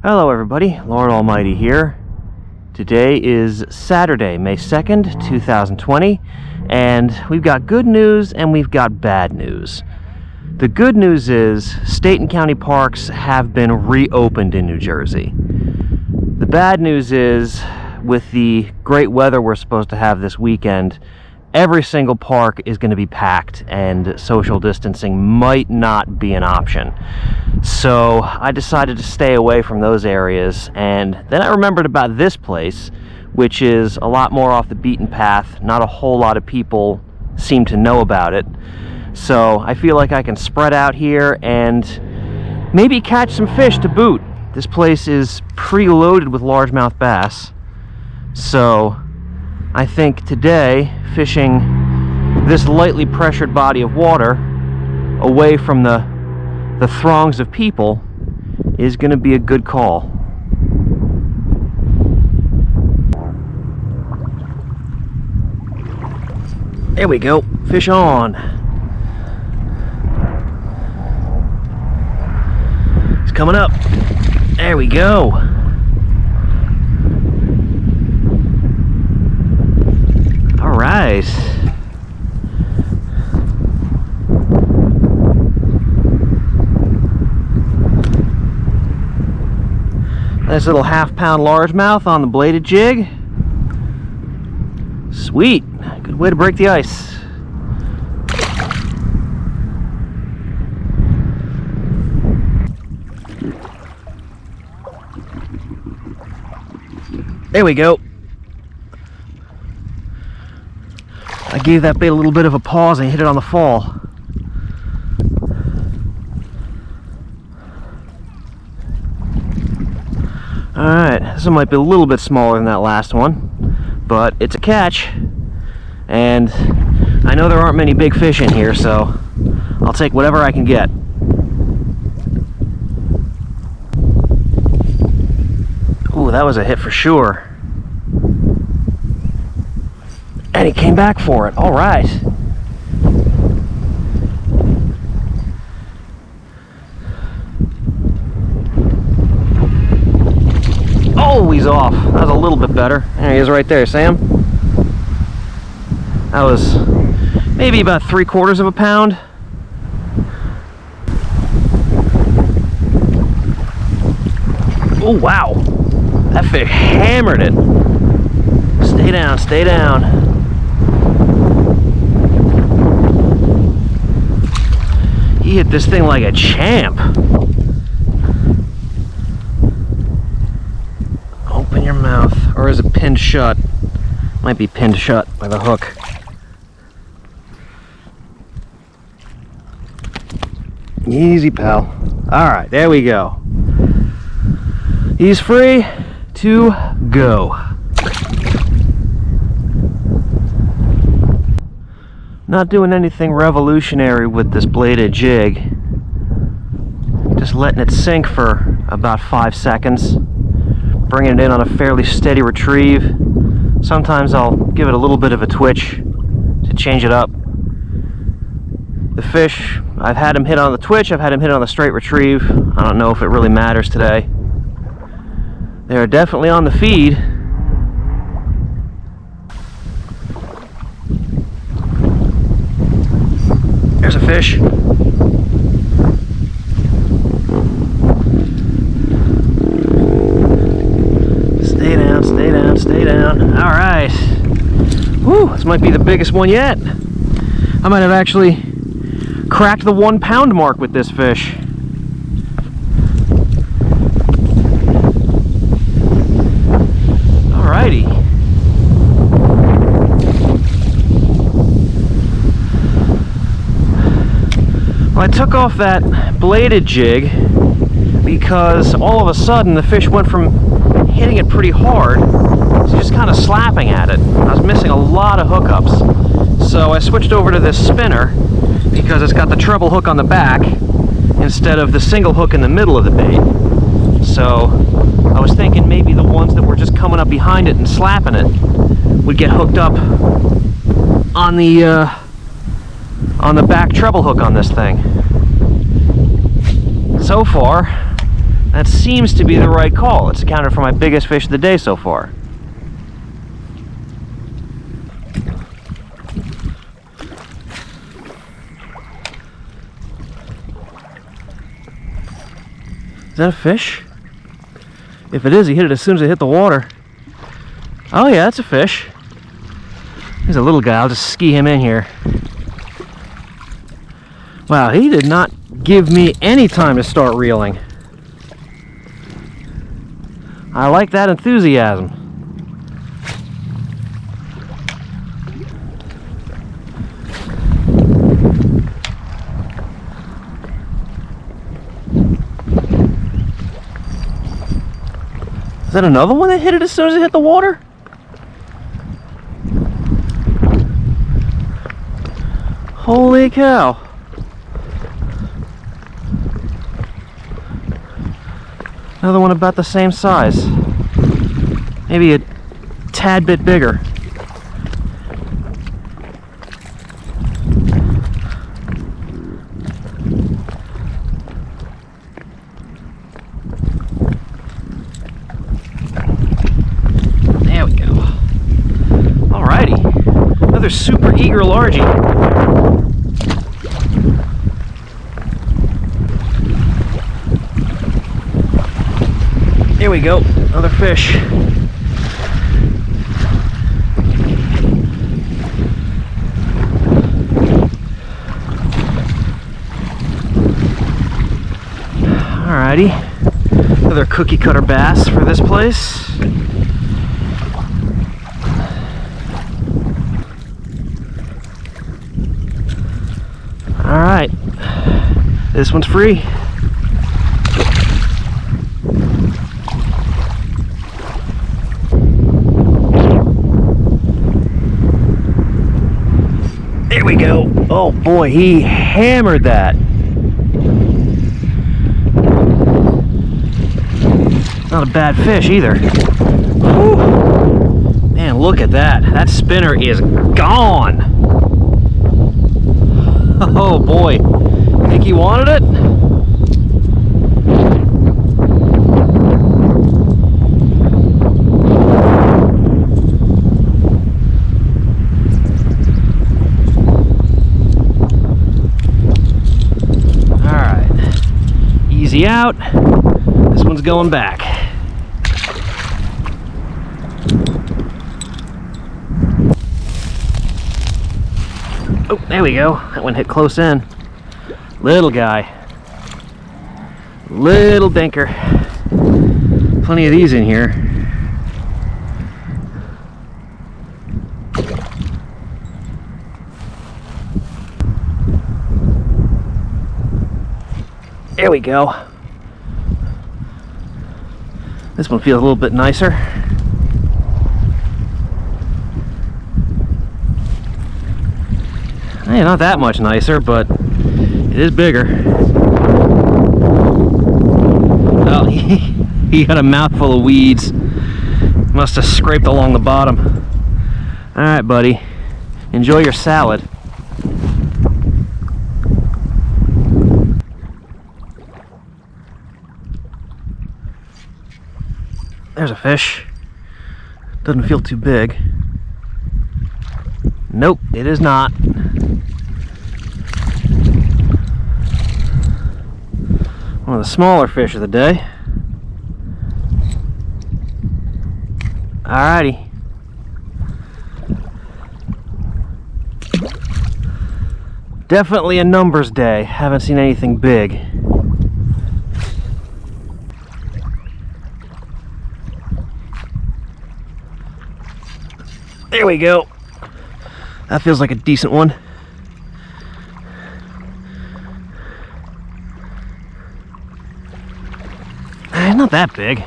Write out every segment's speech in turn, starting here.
Hello everybody, Lord Almighty here. Today is Saturday, May 2nd, 2020, and we've got good news and we've got bad news. The good news is state and county parks have been reopened in New Jersey. The bad news is, with the great weather we're supposed to have this weekend, every single park is going to be packed and social distancing might not be an option. So I decided to stay away from those areas, and then I remembered about this place, which is a lot more off the beaten path. Not a whole lot of people seem to know about it. So I feel like I can spread out here and maybe catch some fish to boot. This place is preloaded with largemouth bass. So I think today, fishing this lightly pressured body of water away from the throngs of people is going to be a good call. There we go, fish on. He's coming up. There we go. All right. Nice little half-pound largemouth on the bladed jig. Sweet. Good way to break the ice. There we go. I gave that bait a little bit of a pause and hit it on the fall. Alright, this one might be a little bit smaller than that last one, but it's a catch, and I know there aren't many big fish in here, so I'll take whatever I can get. Ooh, that was a hit for sure. And he came back for it. All right. Oh, he's off. That was a little bit better. There he is right there, Sam. That was maybe about 3/4 of a pound. Oh, wow. That fish hammered it. Stay down, stay down. He hit this thing like a champ. Open your mouth. Or is it pinned shut? Might be pinned shut by the hook. Easy, pal. Alright, there we go. He's free to go. Not doing anything revolutionary with this bladed jig. Just letting it sink for about 5 seconds. Bringing it in on a fairly steady retrieve. Sometimes I'll give it a little bit of a twitch to change it up. The fish, I've had him hit on the twitch, I've had him hit on the straight retrieve. I don't know if it really matters today. They are definitely on the feed. There's a fish. Stay down, stay down, stay down. All right. Whew, this might be the biggest one yet. I might have actually cracked the 1 pound mark with this fish. Alrighty. Well, I took off that bladed jig because all of a sudden the fish went from hitting it pretty hard to just kind of slapping at it. I was missing a lot of hookups. So I switched over to this spinner because it's got the treble hook on the back instead of the single hook in the middle of the bait. So I was thinking maybe the ones that were just coming up behind it and slapping it would get hooked up on the back treble hook on this thing. So far, That seems to be the right call. It's accounted for my biggest fish of the day so far. Is that a fish? If it is, he hit it as soon as it hit the water. Oh yeah, that's a fish. He's a little guy. I'll just ski him in here. Wow, he did not give me any time to start reeling. I like that enthusiasm. Is that another one that hit it as soon as it hit the water? Holy cow. Another one about the same size. Maybe a tad bit bigger. There we go. Alrighty. Another super eager largie. Here we go, another fish. Alrighty, another cookie cutter bass for this place. Alright, this one's free. There we go. Oh boy, he hammered that. Not a bad fish either. Whew. Man, look at that. That spinner is gone. Oh boy. Think he wanted it? Easy out. This one's going back. Oh, there we go. That one hit close in. Little guy. Little dinker. Plenty of these in here. There we go. This one feels a little bit nicer. Hey, not that much nicer, but it is bigger. Oh, he got a mouthful of weeds. Must have scraped along the bottom. All right, buddy. Enjoy your salad. There's a fish. Doesn't feel too big. Nope, it is not. One of the smaller fish of the day. Alrighty. Definitely a numbers day. Haven't seen anything big. There we go. That feels like a decent one. Not that big.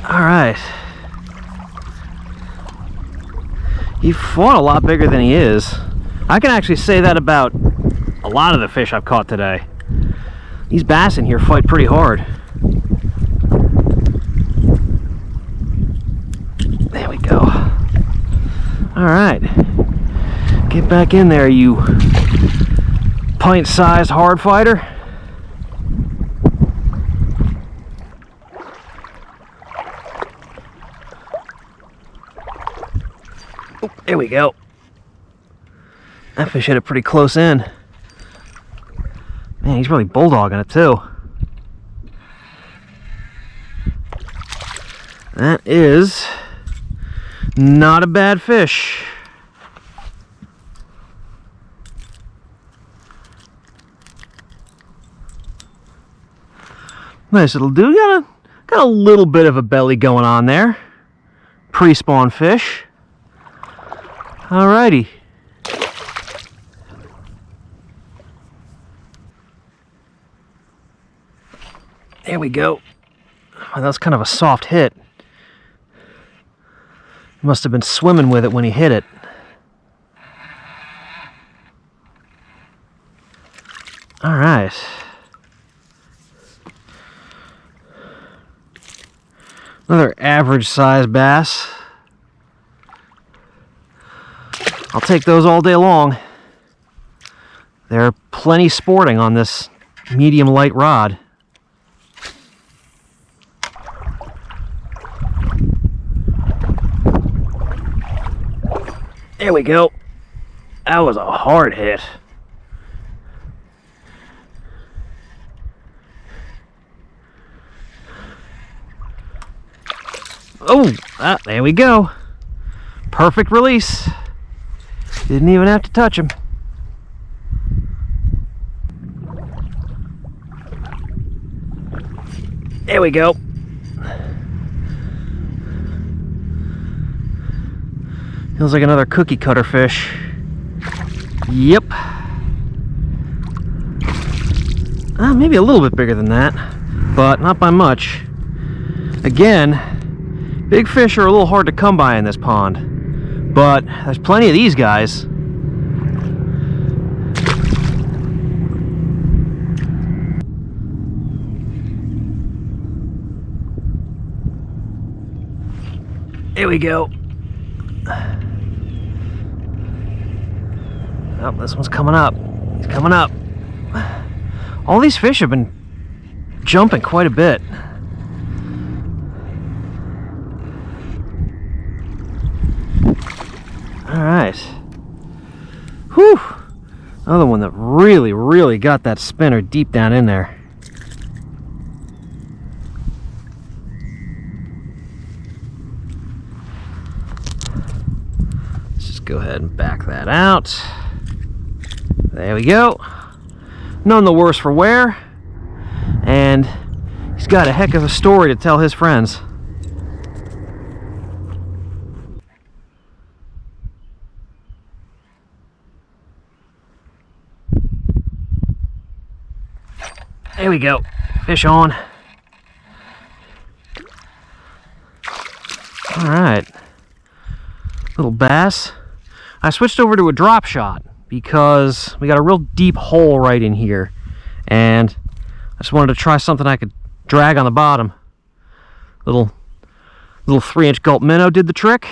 All right. He fought a lot bigger than he is. I can actually say that about a lot of the fish I've caught today. These bass in here fight pretty hard. There we go. All right. Get back in there, you pint-sized hard fighter. There we go. That fish hit it pretty close in. Man, he's really bulldogging it too. That is not a bad fish. Nice little dude. Got a little bit of a belly going on there. Pre-spawn fish. Alrighty. There we go. Well, that was kind of a soft hit. Must have been swimming with it when he hit it. Alright. Another average size bass. I'll take those all day long. They're plenty sporting on this medium light rod. There we go. That was a hard hit. Oh, there we go. Perfect release. Didn't even have to touch him. There we go. Feels like another cookie cutter fish. Yep. Maybe a little bit bigger than that, but not by much. Again, big fish are a little hard to come by in this pond, but there's plenty of these guys. There we go. Oh, this one's coming up. He's coming up. All these fish have been jumping quite a bit. All right. Whew. Another one that really got that spinner deep down in there. Let's just go ahead and back that out. There we go. None the worse for wear. And he's got a heck of a story to tell his friends. There we go. Fish on. All right. Little bass. I switched over to a drop shot because we got a real deep hole right in here, and I just wanted to try something I could drag on the bottom. Little 3-inch gulp minnow did the trick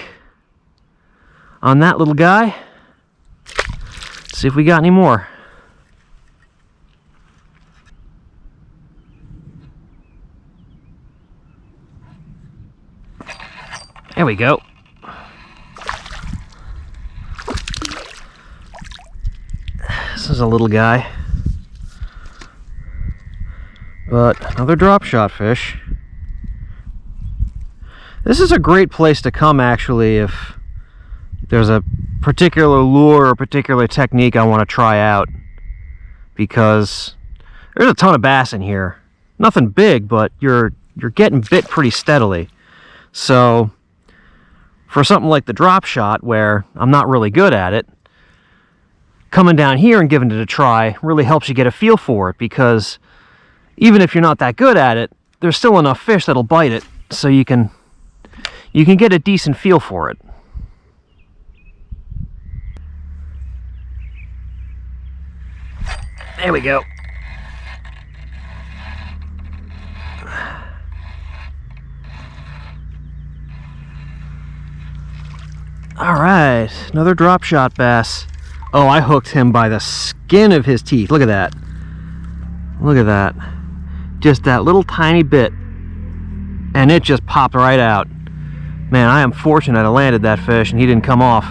on that little guy. Let's see if we got any more. There we go. This is a little guy, but another drop shot fish. This is a great place to come, actually, if there's a particular lure or particular technique I want to try out, because there's a ton of bass in here. Nothing big, but you're getting bit pretty steadily. So for something like the drop shot, where I'm not really good at it, coming down here and giving it a try really helps you get a feel for it, because even if you're not that good at it, there's still enough fish that'll bite it, so you can get a decent feel for it. There we go. All right, another drop shot bass. Oh, I hooked him by the skin of his teeth. Look at that. Look at that. Just that little tiny bit. And it just popped right out. Man, I am fortunate I landed that fish and he didn't come off.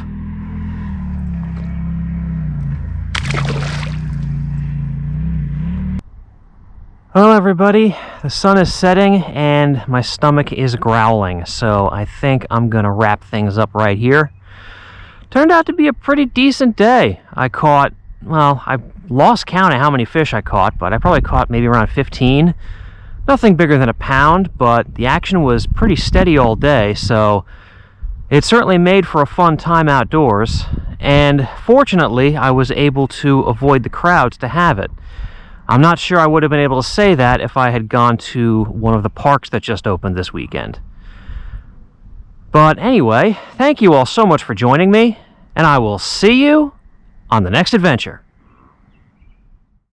Hello everybody, the sun is setting and my stomach is growling, so I think I'm gonna wrap things up right here. Turned out to be a pretty decent day. I lost count of how many fish I caught, but I probably caught maybe around 15. Nothing bigger than a pound, but the action was pretty steady all day, so it certainly made for a fun time outdoors, and fortunately I was able to avoid the crowds to have it. I'm not sure I would have been able to say that if I had gone to one of the parks that just opened this weekend. But anyway, thank you all so much for joining me, and I will see you on the next adventure.